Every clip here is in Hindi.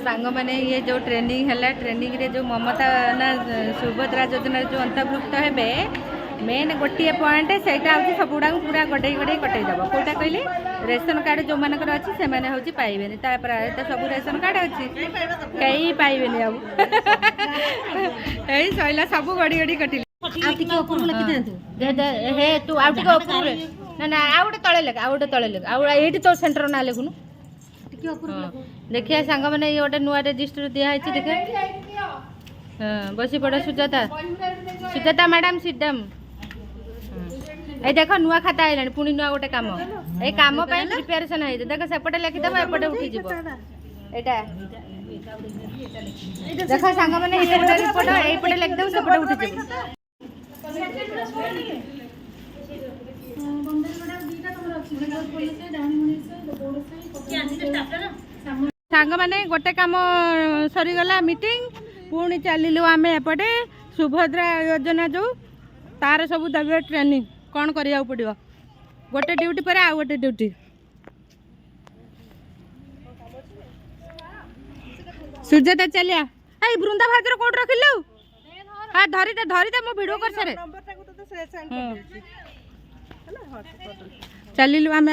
सांग मैंने ये जो ट्रेनिंग है ट्रेनिंग रे जो ममता ना सुभद्रा योजना जो अंतर्भुक्त हे मेन गोटे पॉइंट से सब गुड़ा पूरा गड़े गड़े कटेदेव कौटा कहले रेशन कार्ड जो मानकर अच्छी से मैंने हूँ पाइबे प्राय सब रेशन कार्ड अच्छी कहीं पाइबे यही सैला सब गड़ी गड़ी कटिले हे तू आउ ना ना आउ गोटे तले लेख आउ गोटे तले लेख आउ तो सेंटर ना लिखुनु देखिए सांग मैंने ये गोटे नुआ रजिस्टर दिखाई देखे हाँ बसी पड़ सुजाता सुजाता मैडम सीडम ये देख नुआ खाता है पुणी नुआ गोटे कम ये कम प्रिपेरेसन है देख सेपटे लिखिदेव एपटे उठीज यहाँ देख सांग मैंने ये गोटे रिपोर्ट यपटे लिखिदेव सेपटे उठीज सांग मैंने गोटे कम सरीगला मीटिंग पुणी चलू आम एपटे सुभद्रा योजना जो तार सब देवे ट्रेनिंग कौन करा पड़ो गोटे ड्यूटी पर आउ गोटे ड्यूटी सुजाता चलिया आई बृंदा भाजर कोड रखिलु हाँ धरी दे मो वीडियो कर सारे चलिलु आम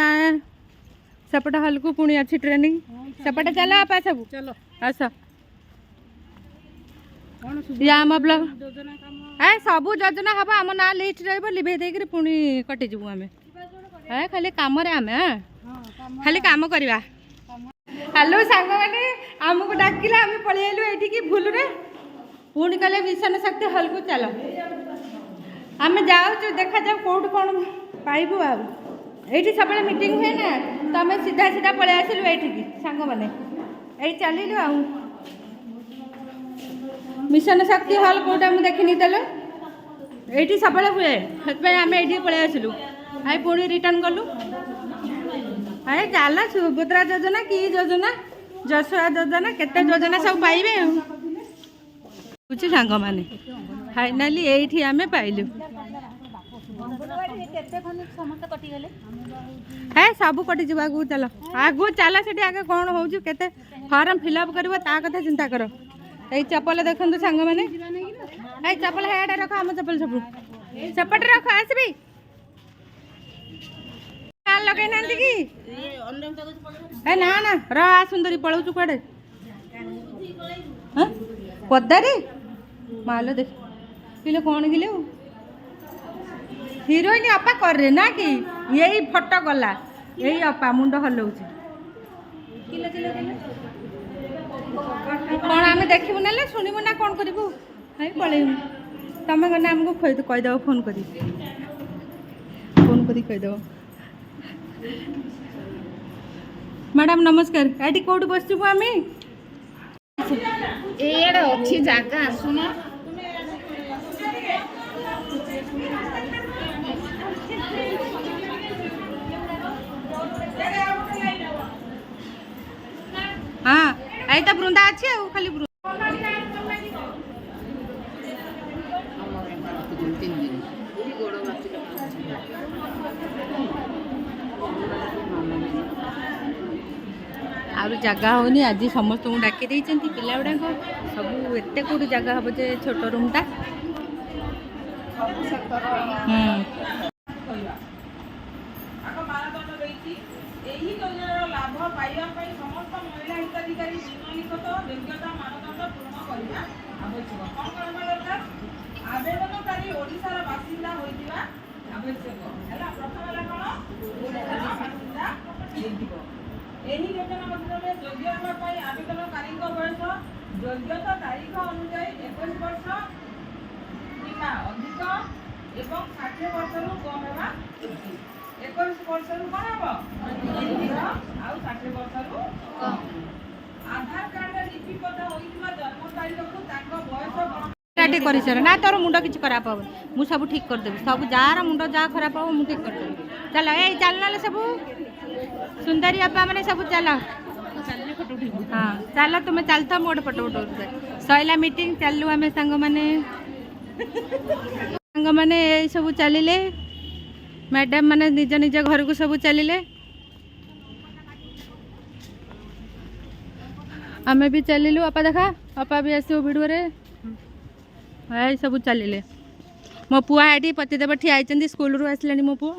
सेपटे हल को पुणी अच्छी ट्रेनिंग सेपटे चल आप सब चलो आस या आम ब्लॉक ए सब योजना हम आम ना लिस्ट रही लिभे देकर पुणी कटिजु आम ए खाली कम आम खाली कम करवा हेलो सांग मैंने आमको डाकिला आम पलि आलु ये भूल रे पुणी कहले मिशन शक्ति हल को चलो आम जाऊँ देखा जाऊ कौट कौन पाइबू आ ये सब मीटिंग हुए ना तो आम सीधा सीधा पलि आसलु ये सांग मैंने ये चलू आ मिशन शक्ति हल कौटा मुझे देखनी देल ये सब हुए से आम ये पलि आसलु आई पुणी रिटर्न कलु अरे चल सुभद्रा योजना कि योजना जसुआ योजना केते योजना सब पाइबे कुछ सांग मैंने फाइनाली ये आम पाइलु है सब कटि जा चल आगु चल से आगे कौन हो फॉर्म फिलअप कर कथा चिंता कर ये चपल देखो सांग मैंने चपल है रख आम चपल सब सेपटे रख आसबी लगे ना कि ना ना रा सुंदरी पलाऊ कड़े पदारे मालो देख किलो कौन किलो हिरोइन अपा करे ना कि यही फटो गला यही अपा मुंड हलाऊँ कौन आम देखू ना शुणु ना कौन करूँ पलैबू तुम गने आमको कहीदेव फोन करी कहीदेव मैडम नमस्कार ये कौट बसचु आम अच्छी जगह आसुना हाँ आई तो बृंदा अच्छी खाली आउ जगह होनी आज समस्त डाकी देती पिला गुड़ा सब एत कौट जगह हम जे छोट रूमटा आवेदनकारी बयस योग्यता तारीख अनुजाई 21 वर्ष किंवा अधिक एवं 60 वर्ष कम होगा 21 वर्ष कौन हम आउ 60 वर्ष कम आधार कार्ड लिपिबद्ध होइतिबा जन्म तारीख को तांको बयस कर ना तोर मुंड किसी खराब हम मुझे सब ठीक करदेवी सब जार मुंड जहाँ खराब हम मुझे ठीक करदेवी चल ये चल ना सब सुंदरी अपा मैंने सब चल हाँ चल तुम्हें चलता मोटे फोटो उठो सैला मीटिंग चलू आम सांग मैंने यही सब चलिले मैडम मैंने निज निज घर को सब चलिले आमे भी चलिलु अपा देखा अपा भी आसो भिडियो रे सब चलिले मो पुआ एटी पतिदेव ठिया स्कूल रू आसले मो पुआ